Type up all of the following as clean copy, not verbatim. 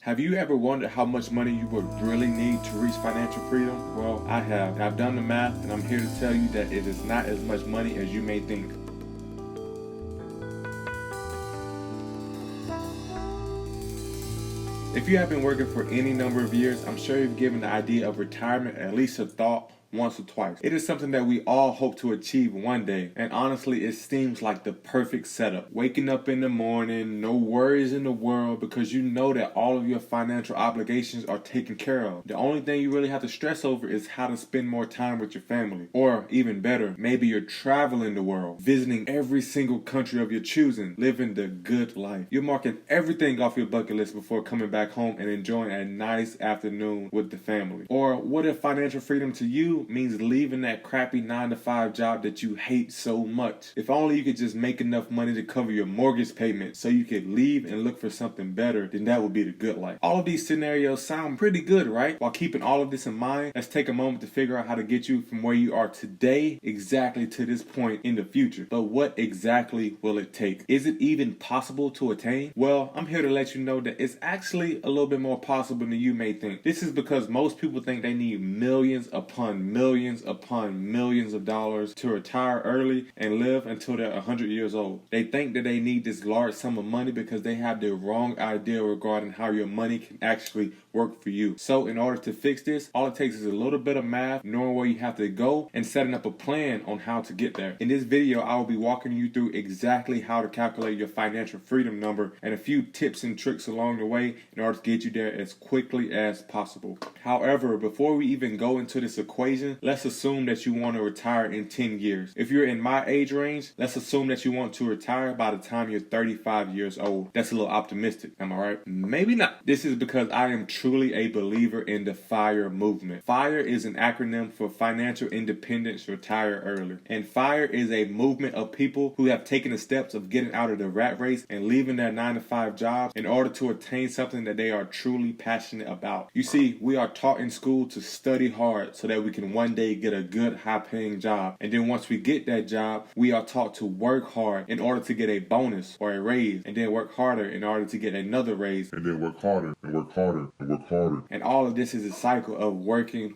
Have you ever wondered how much money you would really need to reach financial freedom? Well, I have. I've done the math, and I'm here to tell you that it is not as much money as you may think. If you have been working for any number of years, I'm sure you've given the idea of retirement at least a thought once or twice. It is something that we all hope to achieve one day, and honestly, it seems like the perfect setup. Waking up in the morning, no worries in the world because you know that all of your financial obligations are taken care of. The only thing you really have to stress over is how to spend more time with your family. Or even better, maybe you're traveling the world, visiting every single country of your choosing, living the good life. You're marking everything off your bucket list before coming back home and enjoying a nice afternoon with the family. Or what if financial freedom to you means leaving that crappy 9-to-5 job that you hate so much? If only you could just make enough money to cover your mortgage payment so you could leave and look for something better, then that would be the good life. All of these scenarios sound pretty good, right? While keeping all of this in mind, let's take a moment to figure out how to get you from where you are today exactly to this point in the future. But what exactly will it take? Is it even possible to attain? Well, I'm here to let you know that it's actually a little bit more possible than you may think. This is because most people think they need millions upon millions of dollars to retire early and live until they're 100 years old. They think that they need this large sum of money because they have the wrong idea regarding how your money can actually work for you. So in order to fix this, all it takes is a little bit of math, knowing where you have to go, and setting up a plan on how to get there. In this video, I will be walking you through exactly how to calculate your financial freedom number and a few tips and tricks along the way in order to get you there as quickly as possible. However, before we even go into this equation, let's assume that you want to retire in 10 years. If you're in my age range, let's assume that you want to retire by the time you're 35 years old. That's a little optimistic, am I right? Maybe not. This is because I am truly a believer in the FIRE movement. FIRE is an acronym for Financial Independence Retire Early. And FIRE is a movement of people who have taken the steps of getting out of the rat race and leaving their 9-to-5 jobs in order to attain something that they are truly passionate about. You see, we are taught in school to study hard so that we can one day get a good high-paying job. And then once we get that job, we are taught to work hard in order to get a bonus or a raise, and then work harder in order to get another raise, and then work harder and work harder and work harder. And all of this is a cycle of working,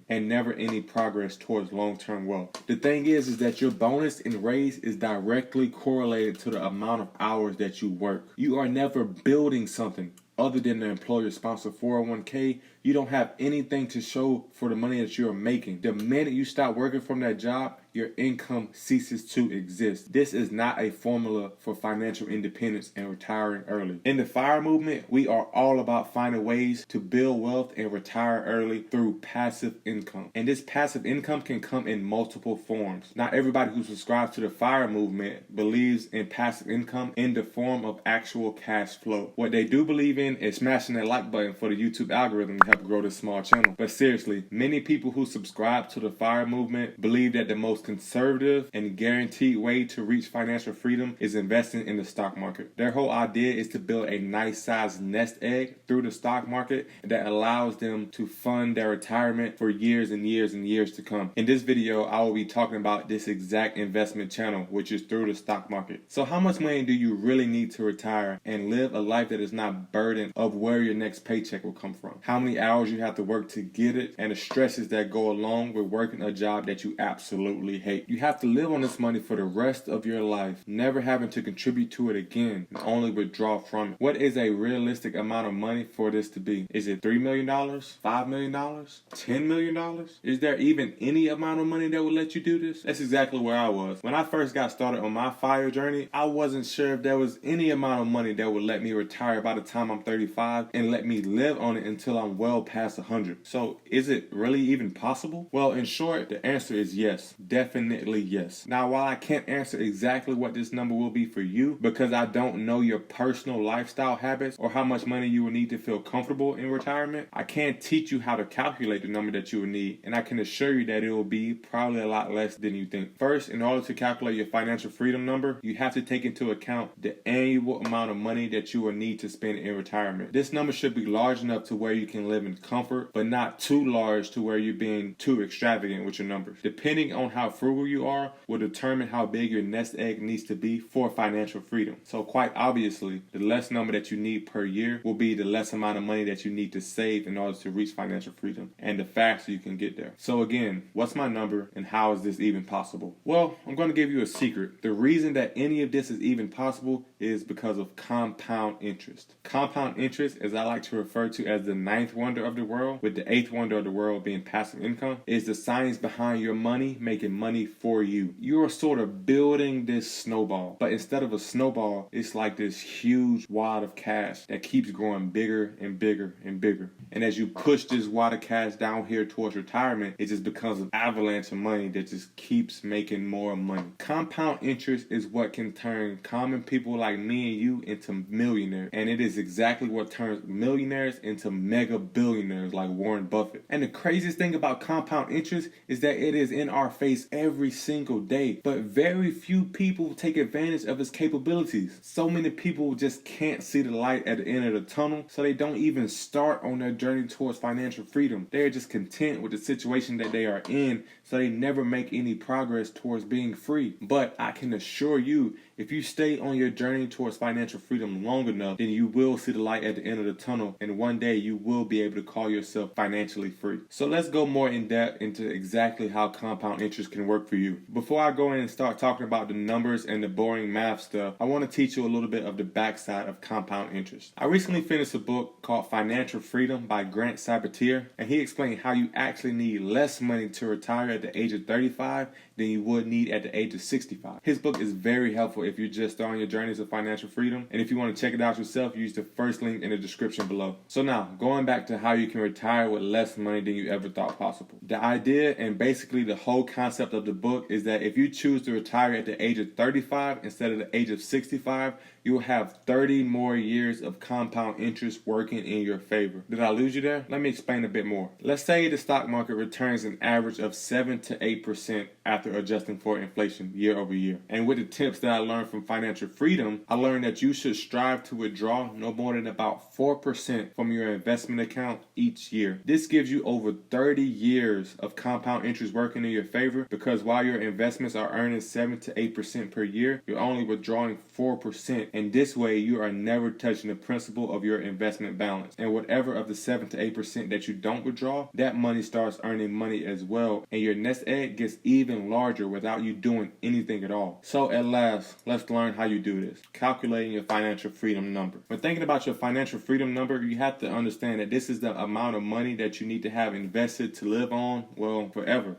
and never any progress towards long-term wealth. The thing is that your bonus and raise is directly correlated to the amount of hours that you work. You are never building something other than the employer-sponsored 401k. You don't have anything to show for the money that you're making. The minute you stop working from that job, your income ceases to exist. This is not a formula for financial independence and retiring early. In the FIRE movement, we are all about finding ways to build wealth and retire early through passive income. And this passive income can come in multiple forms. Not everybody who subscribes to the FIRE movement believes in passive income in the form of actual cash flow. What they do believe in is smashing that like button for the YouTube algorithm to help grow this small channel. But seriously, many people who subscribe to the FIRE movement believe that the most conservative and guaranteed way to reach financial freedom is investing in the stock market. Their whole idea is to build a nice sized nest egg through the stock market that allows them to fund their retirement for years and years and years to come. In this video, I will be talking about this exact investment channel, which is through the stock market. So how much money do you really need to retire and live a life that is not burdened of where your next paycheck will come from? How many hours you have to work to get it, and the stresses that go along with working a job that you absolutely hate. You have to live on this money for the rest of your life, never having to contribute to it again and only withdraw from it. What is a realistic amount of money for this to be? Is it $3 million? $5 million? $10 million? Is there even any amount of money that would let you do this? That's exactly where I was. When I first got started on my FIRE journey, I wasn't sure if there was any amount of money that would let me retire by the time I'm 35 and let me live on it until I'm well past 100. So is it really even possible? Well, in short, the answer is yes. Definitely yes. Now, while I can't answer exactly what this number will be for you because I don't know your personal lifestyle habits or how much money you will need to feel comfortable in retirement, I can teach you how to calculate the number that you will need, and I can assure you that it will be probably a lot less than you think. First, in order to calculate your financial freedom number, you have to take into account the annual amount of money that you will need to spend in retirement. This number should be large enough to where you can live live in comfort, but not too large to where you're being too extravagant with your numbers. Depending on how frugal you are will determine how big your nest egg needs to be for financial freedom. So quite obviously, the less number that you need per year will be the less amount of money that you need to save in order to reach financial freedom, and the faster you can get there. So again, what's my number and how is this even possible? Well, I'm going to give you a secret. The reason that any of this is even possible is because of compound interest. Compound interest, as I like to refer to as the ninth wonder of the world, with the eighth wonder of the world being passive income, is the science behind your money making money for you. You're sort of building this snowball, but instead of a snowball, it's like this huge wad of cash that keeps growing bigger and bigger and bigger. And as you push this wad of cash down here towards retirement, it just becomes an avalanche of money that just keeps making more money. Compound interest is what can turn common people like me and you into millionaires, and it is exactly what turns millionaires into mega billionaires like Warren Buffett. And the craziest thing about compound interest is that it is in our face every single day, but very few people take advantage of its capabilities. So many people just can't see the light at the end of the tunnel, so they don't even start on their journey towards financial freedom. They are just content with the situation that they are in, so they never make any progress towards being free. But I can assure you, if you stay on your journey towards financial freedom long enough, then you will see the light at the end of the tunnel, and one day you will be able to call yourself financially free. So let's go more in depth into exactly how compound interest can work for you. Before I go in and start talking about the numbers and the boring math stuff, I want to teach you a little bit of the backside of compound interest. I recently finished a book called Financial Freedom by Grant Sabatier, and he explained how you actually need less money to retire at the age of 35 than you would need at the age of 65. His book is very helpful if you're just starting your journeys of financial freedom, and if you want to check it out yourself, use the first link in the description below. So now, going back to how you can retire with less money than you ever thought possible. The idea and basically the whole concept of the book is that if you choose to retire at the age of 35 instead of the age of 65, you will have 30 more years of compound interest working in your favor. Did I lose you there? Let me explain a bit more. Let's say the stock market returns an average of 7 to 8% after adjusting for inflation year over year. And with the tips that I learned from Financial Freedom, I learned that you should strive to withdraw no more than about 4% from your investment account each year. This gives you over 30 years of compound interest working in your favor, because while your investments are earning 7 to 8% per year, you're only withdrawing 4%. And this way, you are never touching the principal of your investment balance. And whatever of the 7 to 8% that you don't withdraw, that money starts earning money as well. And your nest egg gets even larger without you doing anything at all. So at last, let's learn how you do this. Calculating your financial freedom number. When thinking about your financial freedom number, you have to understand that this is the amount of money that you need to have invested to live on, well, forever.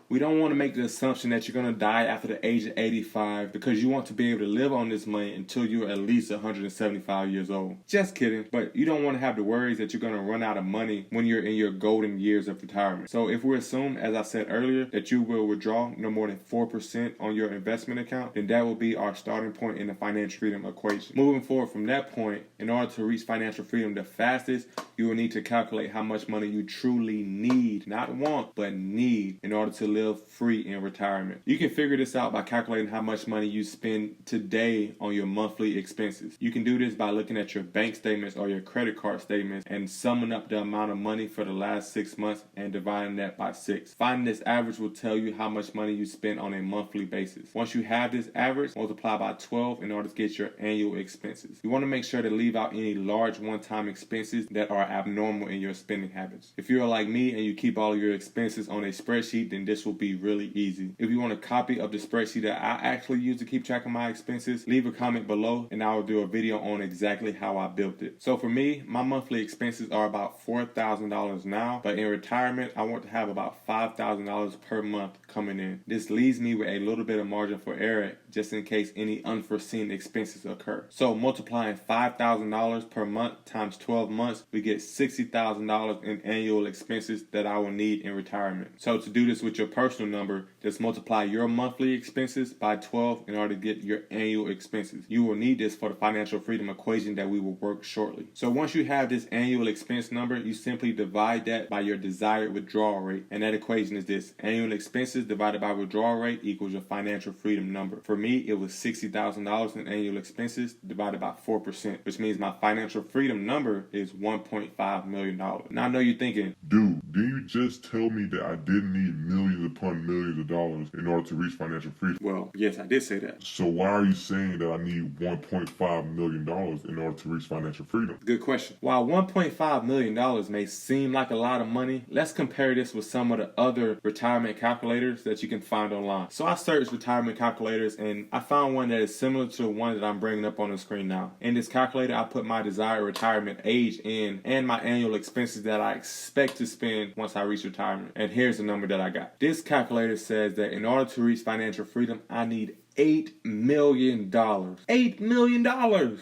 We don't want to make the assumption that you're going to die after the age of 85 because you want to be able to live on this money until you're at least 175 years old. Just kidding, but you don't want to have the worries that you're going to run out of money when you're in your golden years of retirement. So if we assume, as I said earlier, that you will withdraw no more than 4% on your investment account, then that will be our starting point in the financial freedom equation. Moving forward from that point, in order to reach financial freedom the fastest, you will need to calculate how much money you truly need, not want, but need, in order to live free in retirement. You can figure this out by calculating how much money you spend today on your monthly expenses. You can do this by looking at your bank statements or your credit card statements and summing up the amount of money for the last 6 months and dividing that by 6. Finding this average will tell you how much money you spend on a monthly basis. Once you have this average, multiply by 12 in order to get your annual expenses. You want to make sure to leave out any large one-time expenses that are abnormal in your spending habits. If you're like me and you keep all of your expenses on a spreadsheet, then this will be really easy. If you want a copy of the spreadsheet that I actually use to keep track of my expenses, leave a comment below and I will do a video on exactly how I built it. So for me, my monthly expenses are about $4,000 now, but in retirement, I want to have about $5,000 per month coming in. This leaves me with a little bit of margin for error just in case any unforeseen expenses occur. So multiplying $5,000 per month times 12 months, we get $60,000 in annual expenses that I will need in retirement. So to do this with your personal number, just multiply your monthly expenses by 12 in order to get your annual expenses. You will need this for the financial freedom equation that we will work shortly. So once you have this annual expense number, you simply divide that by your desired withdrawal rate. And that equation is this: annual expenses divided by withdrawal rate equals your financial freedom number. For me, it was $60,000 in annual expenses divided by 4%, which means my financial freedom number is $1.5 million. Now I know you're thinking, Dude, didn't you just tell me that I didn't need millions upon millions of dollars in order to reach financial freedom? well, yes, I did say that. So why are you saying that I need $1.5 million in order to reach financial freedom? Good question. While $1.5 million may seem like a lot of money, let's compare this with some of the other retirement calculators that you can find online. So I searched retirement calculators and I found one that is similar to the one that I'm bringing up on the screen now. In this calculator, I put my desired retirement age in and my annual expenses that I expect to spend once I reach retirement. And here's the number that I got. This calculator says that in order to reach financial freedom, I need $8 million. $8 million.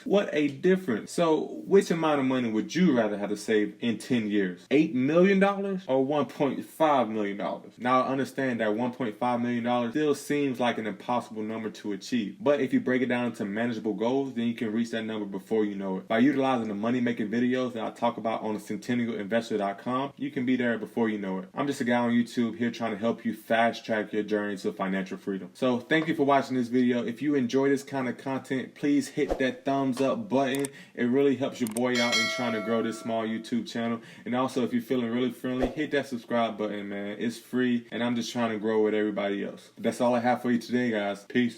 What a difference. So which amount of money would you rather have to save in 10 years? $8 million or $1.5 million? Now I understand that $1.5 million still seems like an impossible number to achieve. But if you break it down into manageable goals, then you can reach that number before you know it. By utilizing the money making videos that I talk about on the CentennialInvestor.com, you can be there before you know it. I'm just a guy on YouTube here trying to help you fast track your journey to financial freedom. So thank you for watching this video. If you enjoy this kind of content, please hit that thumbs up button. It really helps your boy out in trying to grow this small YouTube channel. And also, if you're feeling really friendly, hit that subscribe button, man. It's free, and I'm just trying to grow with everybody else. That's all I have for you today, guys. Peace.